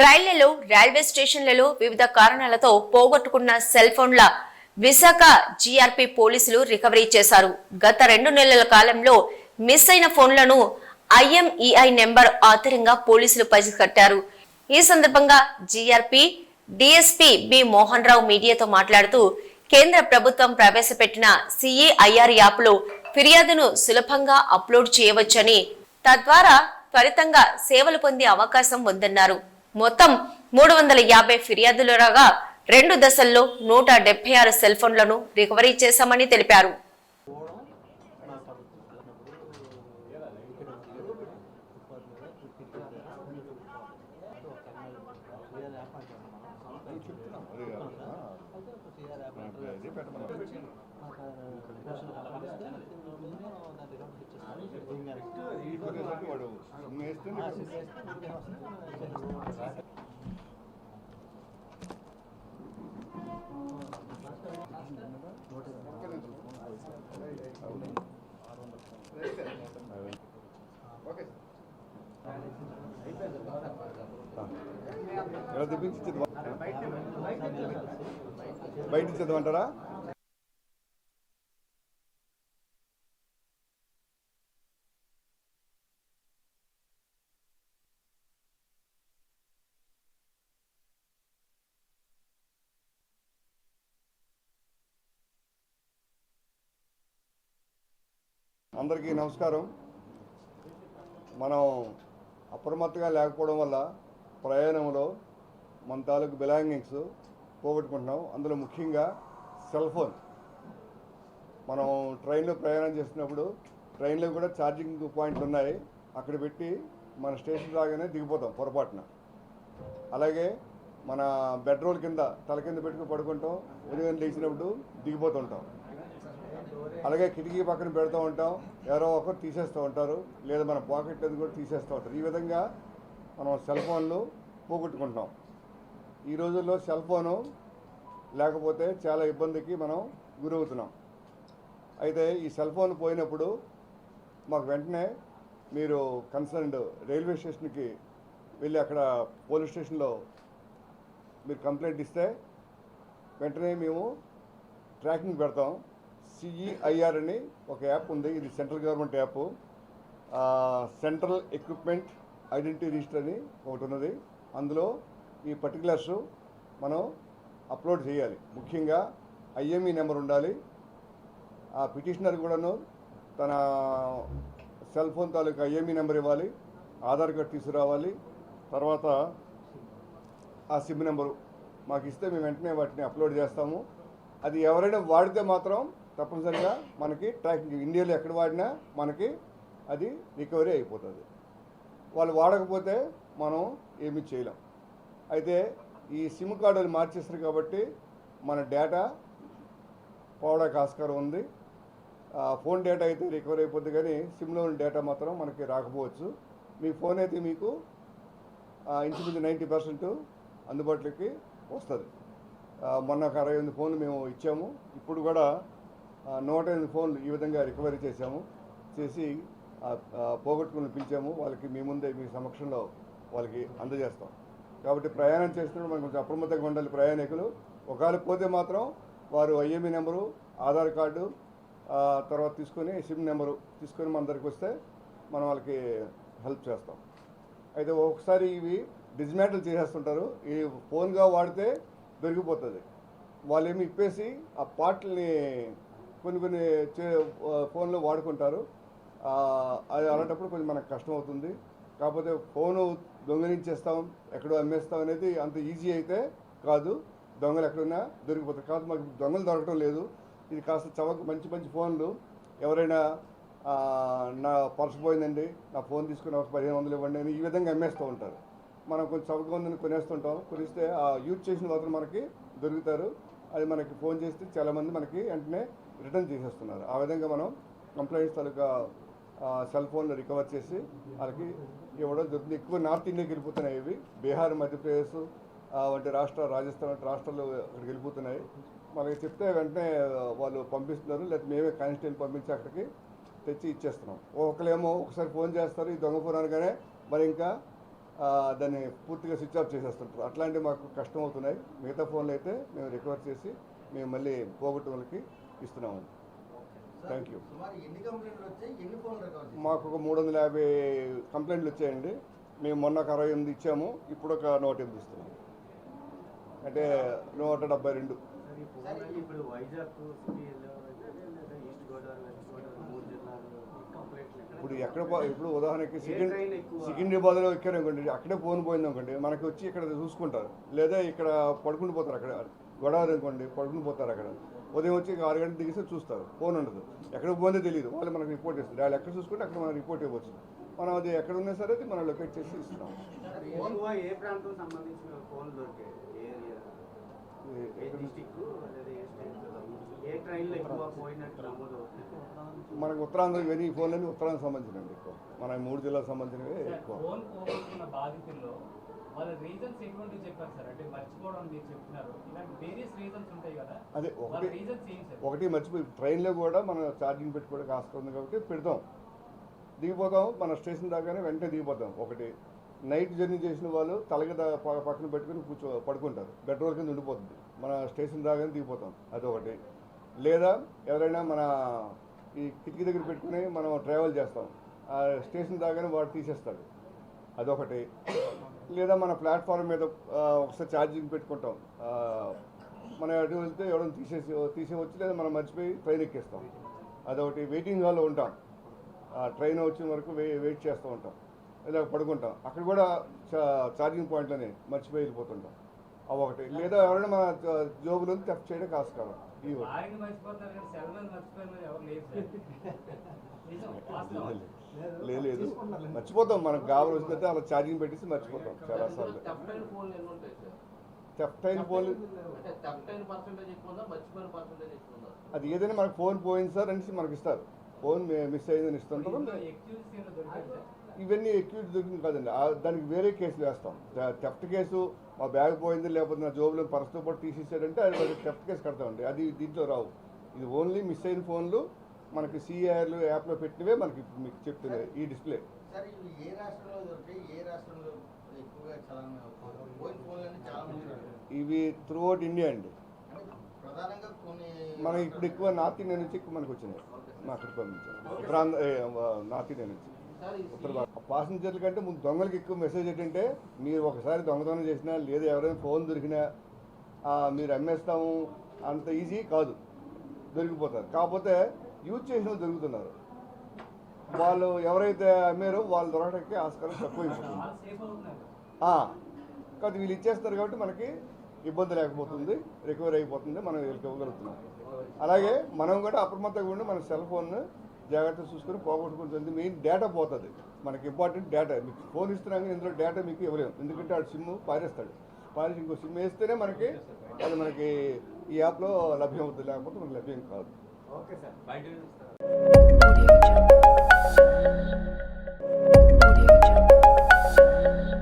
రైళ్లలో, రైల్వే స్టేషన్లలో వివిధ కారణాలతో పోగొట్టుకున్న సెల్ ఫోన్ల విశాఖ జీఆర్పీ పోలీసులు రికవరీ చేశారు. గత 2 నెలల కాలంలో మిస్ అయిన ఫోన్లను IMEI నెంబర్ ఆధారంగా పోలీసులు పసిగట్టారు. ఈ సందర్భంగా GRP DSP B Mohan Rao మీడియాతో మాట్లాడుతూ, కేంద్ర ప్రభుత్వం ప్రవేశపెట్టిన CEIR యాప్లో ఫిర్యాదును సులభంగా అప్లోడ్ చేయవచ్చని, తద్వారా త్వరితంగా సేవలు పొందే అవకాశం ఉందన్నారు. మొత్తం 350 ఫిర్యాదులు రాగా 2 దశల్లో 176 సెల్ ఫోన్లను రికవరీ చేశామని తెలిపారు. బయట చదవమంటారా? అందరికీ నమస్కారం. మనం అప్రమత్తంగా లేకపోవడం వల్ల ప్రయాణంలో మన తాలూకు బిలాంగింగ్స్ పోగొట్టుకుంటున్నాం. అందులో ముఖ్యంగా సెల్ ఫోన్. మనం ట్రైన్లో ప్రయాణం చేస్తున్నప్పుడు ట్రైన్లో కూడా ఛార్జింగ్ పాయింట్లు ఉన్నాయి, అక్కడ పెట్టి మన స్టేషన్ రాగానే దిగిపోతాం పొరపాటున. అలాగే మన బెడ్రోల్ కింద తల కింద పెట్టుకుని పడుకుంటాం, ఉదయం లేచినప్పుడు దిగిపోతుంటాం. అలాగే కిటికీ పక్కన పెడుతూ ఉంటాం, ఎవరో ఒకరు తీసేస్తూ ఉంటారు, లేదా మన పాకెట్ అది కూడా తీసేస్తూ ఉంటారు. ఈ విధంగా మనం సెల్ ఫోన్లు పోగొట్టుకుంటాం. ఈ రోజుల్లో సెల్ ఫోను లేకపోతే చాలా ఇబ్బందికి మనం గురవుతున్నాం. అయితే ఈ సెల్ ఫోన్ పోయినప్పుడు మాకు వెంటనే మీరు కన్సర్న్డ్ రైల్వే స్టేషన్కి వెళ్ళి అక్కడ పోలీస్ స్టేషన్లో మీరు కంప్లైంట్ ఇస్తే వెంటనే మేము ట్రాకింగ్ పెడతాం. CEIR అని ఒక యాప్ ఉంది, ఇది central government app. Central equipment identity register అని ఒకటి ఉన్నది. అందులో ఈ పర్టికులర్స్ మనం అప్లోడ్ చేయాలి. ముఖ్యంగా IME నెంబర్ ఉండాలి. ఆ పిటిషనర్ కూడాను తన సెల్ ఫోన్ తాలూకు IME నెంబర్ ఇవ్వాలి, ఆధార్ కార్డు తీసుకురావాలి, తర్వాత ఆ సిమ్ నెంబరు మాకు ఇస్తే మేము వెంటనే వాటిని అప్లోడ్ చేస్తాము. అది ఎవరైనా వాడితే మాత్రం తప్పనిసరిగా మనకి ట్రాకింగ్, ఇండియాలో ఎక్కడ వాడినా మనకి అది రికవరీ అయిపోతుంది. వాళ్ళు వాడకపోతే మనం ఏమీ చేయలేం. అయితే ఈ సిమ్ కార్డులు మార్చేస్తారు కాబట్టి మన డేటా పోవడానికి ఆస్కారం ఉంది. ఫోన్ డేటా అయితే రికవరీ అయిపోద్ది, కానీ సిమ్లో ఉన్న డేటా మాత్రం మనకి రాకపోవచ్చు. మీ ఫోన్ అయితే మీకు ఇంచుమించు 90% అందుబాటులోకి వస్తుంది. మొన్న 68 ఫోన్లు మేము ఇచ్చాము. ఇప్పుడు కూడా 108 ఫోన్లు ఈ విధంగా రికవరీ చేసి పోగొట్టుకుని పిలిచాము. వాళ్ళకి మీ ముందే మీ సమక్షంలో వాళ్ళకి అందజేస్తాం. కాబట్టి ప్రయాణం చేస్తున్నప్పుడు మనం కొంచెం అప్రమత్తంగా ఉండాలి. ప్రయాణికులు ఒకవేళ పోతే మాత్రం వారు IME నెంబరు, ఆధార్ కార్డు తర్వాత తీసుకొని సిమ్ నెంబరు తీసుకొని మన దగ్గరికి వస్తే మనం వాళ్ళకి హెల్ప్ చేస్తాం. అయితే ఒకసారి ఇవి డిస్మాంటిల్ చేసేస్తుంటారు. ఈ ఫోన్గా వాడితే దొరికిపోతుంది. వాళ్ళు ఏమి ఇప్పేసి ఆ పార్ట్లని కొన్ని ఫోన్లో వాడుకుంటారు. అది అలాంటప్పుడు కొంచెం మనకు కష్టం అవుతుంది. కాకపోతే ఫోను దొంగలించేస్తాం, ఎక్కడో అమ్మేస్తాం అనేది అంత ఈజీ అయితే కాదు. దొంగలు ఎక్కడైనా దొరికిపోతారు. కాబట్టి మాకు దొంగలు దొరకడం లేదు. ఇది కాస్త చవక మంచి ఫోన్లు ఎవరైనా నా పర్సు పోయిందండి, నా ఫోన్ తీసుకుని ఒక 1500 ఇవ్వండి అని ఈ విధంగా అమ్మేస్తూ ఉంటారు. మనం కొంచెం చవకగా ఉందని కొనేస్తుంటాం. కొనిస్తే ఆ యూజ్ చేసిన మాత్రం మనకి దొరుకుతారు. అది మనకి ఫోన్ చేస్తే చాలామంది మనకి వెంటనే రిటర్న్ చేసేస్తున్నారు. ఆ విధంగా మనం కంప్లైంట్స్ తాలూకా సెల్ ఫోన్లు రికవర్ చేసి వాళ్ళకి ఇవ్వడం జరుగుతుంది. ఎక్కువ నార్త్ ఇండియాకి వెళ్ళిపోతున్నాయి ఇవి. బీహార్, మధ్యప్రదేశ్ వంటి రాజస్థాన్ వంటి రాష్ట్రాలు అక్కడికి వెళ్ళిపోతున్నాయి. మనకి చెప్తే వెంటనే వాళ్ళు పంపిస్తున్నారు, లేకపోతే మేమే కానిస్టేబుల్ పంపించి అక్కడికి తెచ్చి ఇచ్చేస్తున్నాం. ఒకళ్ళేమో ఒకసారి ఫోన్ చేస్తారు, ఈ దొంగ ఫోన్ అనగానే మరి ఇంకా దాన్ని పూర్తిగా స్విచ్ ఆఫ్ చేసేస్తుంటారు. అట్లాంటివి మాకు కష్టం అవుతున్నాయి. మిగతా ఫోన్లు అయితే మేము రికవర్ చేసి మేము మళ్ళీ పోగొట్టు వాళ్ళకి ఇస్తున్నాము. Thank you. మాకు ఒక 350 కంప్లైంట్లు వచ్చాయండి. మేము మొన్న ఒక 68 ఇచ్చాము, ఇప్పుడు ఒక 108 ఇస్తున్నాం, అంటే 172. ఇప్పుడు వైజాగ్ ఇప్పుడు ఇప్పుడు ఉదాహరణకి సికింద్రాబాద్లో ఎక్కారనుకోండి, అక్కడే ఫోన్ పోయింది అనుకోండి, మనకి వచ్చి ఇక్కడ చూసుకుంటారు. లేదా ఇక్కడ పడుకుని పోతారు. అక్కడ గొడవలు అనుకోండి, పడుకుని పోతారు. అక్కడ ఉదయం వచ్చి 6 గంటలు దిగిస్తే చూస్తారు, ఫోన్ ఉండదు. ఎక్కడ పోయిందో తెలియదు, వాళ్ళు మనకు రిపోర్ట్ ఇస్తారు. వాళ్ళు ఎక్కడ చూసుకుంటే అక్కడ మనం రిపోర్ట్ ఇవ్వచ్చు. మనం అది ఎక్కడ ఉన్నా సరే అది మనం లొకేట్ చేసి ఇస్తున్నాం. ఏ ప్రాంతం సంబంధించిన ఫోన్ దొరికాయి? మనకు ఉత్తరాంధ్ర ఇవన్నీ ఈ ఫోన్లన్నీ ఉత్తరాంధ్ర సంబంధించినవి ఎక్కువ. మన 3 జిల్లాలకు సంబంధించినవి ఎక్కువ. ఫోన్ పోగొట్టుకున్న బాధితుల్లో వాళ్ళ రీజన్స్ ఎటువంటివి చెప్పారు సార్? అంటే మర్చిపోవడం మీరు చెప్తున్నారు, ఇలాంటి వేరియస్ రీజన్స్ ఉంటాయి కదా, అదే రీజన్స్ ఒకటి మర్చిపోయి ట్రైన్లో కూడా మనం ఛార్జింగ్ పెట్టుకోవడానికి ఆస్కారం ఉంది కాబట్టి పెడతాం, దిగిపోతాం. మన స్టేషన్ దాకానే వెంటనే దిగిపోతాం. ఒకటి నైట్ జర్నీ చేసిన వాళ్ళు తలకి పక్కన పెట్టుకుని పడుకుంటారు, బెడ్రోల్ కింద ఉండిపోతుంది. మన స్టేషన్ దాకానే దిగిపోతాం, అదొకటి. లేదా ఎవరైనా మన ఈ కిటికీ దగ్గర పెట్టుకుని మనం ట్రావెల్ చేస్తాం, ఆ స్టేషన్ దాకానే వాడు తీసేస్తాడు, అదొకటి. లేదా మన ప్లాట్ఫామ్ మీద ఒకసారి ఛార్జింగ్ పెట్టుకుంటాం, మనం ఎటు వెళ్తే ఎవరైనా తీసేవచ్చు. లేదా మనం మర్చిపోయి ట్రైన్ ఎక్కేస్తాం, అదొకటి. వెయిటింగ్ హాల్లో ఉంటాం, ట్రైన్ వచ్చిన వరకు వెయిట్ చేస్తూ ఉంటాం, లేదా పడుకుంటాం. అక్కడ కూడా ఛార్జింగ్ పాయింట్లోనే మర్చిపోయి వెళ్ళిపోతుంటాం, అవొకటి. లేదా ఎవరైనా మన జోబులో థెఫ్ట్ చేయడానికి ఆస్కారం. లేదు మర్చిపోతాం, మనకు కావాలి వచ్చినట్టు అలా ఛార్జింగ్ పెట్టేసి మర్చిపోతాం చాలాసార్లు. థెఫ్ట్ అయిన ఫోన్లు అది ఏదైనా మనకు ఫోన్ పోయింది సార్ అనేసి మనకి ఇస్తారు, ఫోన్ మిస్ అయిందని ఇస్తుంటారు. ఇవన్నీ ఎక్యూజ్ దొరికింది కాదండి, దానికి వేరే కేసులు వేస్తాం. థెఫ్ట్ కేసు మా బ్యాగ్ పోయింది, లేకపోతే నా జోబులో పర్సుతో పాటు తీసేసాడంటే అది థెఫ్ట్ కేసు కడతామండి, అది దీంట్లో రావు. ఇది ఓన్లీ మిస్ అయిన ఫోన్లు మనకి సిఆర్లు యాప్లో పెట్టినవే మనకి మీకు చెప్తున్నాయి ఈ డిస్ప్లే. ఇవి త్రూ అవుట్ ఇండియా అండి. మనం ఇప్పుడు ఎక్కువ నార్త్ ఇండియా నుంచి ఎక్కువ మనకు వచ్చినాయి, మా అక్కడ పంపించాం. ఉత్తరాంధ్ర నార్త్ ఇండియా నుంచి ఉత్తర పాసింజర్ల కంటే ముందు దొంగలకి ఎక్కువ మెసేజ్ ఏంటంటే, మీరు ఒకసారి దొంగతనం చేసినా లేదా ఎవరైనా ఫోన్ దొరికినా మీరు అమ్మేస్తాము అంత ఈజీ కాదు, దొరికిపోతారు. కాకపోతే యూజ్ చేసిన దొరుకుతున్నారు. వాళ్ళు ఎవరైతే అమ్మారో వాళ్ళు దొరకడానికి ఆస్కారం తక్కువైపోతుంది. కాబట్టి వీళ్ళు ఇచ్చేస్తారు కాబట్టి మనకి ఇబ్బంది లేకపోతుంది, రికవరీ అయిపోతుంది, మనం ఇవ్వగలుగుతున్నాం. అలాగే మనం కూడా అప్రమత్తంగా ఉండి మన సెల్ ఫోన్ను జాగ్రత్తగా చూసుకొని పోగొట్టుకుంటుంది. మెయిన్ డేటా పోతుంది, మనకి ఇంపార్టెంట్ డేటా. మీకు ఫోన్ ఇస్తున్నాక ఇందులో డేటా మీకు ఇవ్వలేము, ఎందుకంటే ఆ సిమ్ పారేస్తాడు. పారేసి ఇంకో సిమ్ వేస్తేనే మనకి అది మనకి ఈ యాప్లో లభ్యం అవుతుంది, లేకపోతే మనకి లభ్యం కాదు. Okay sir.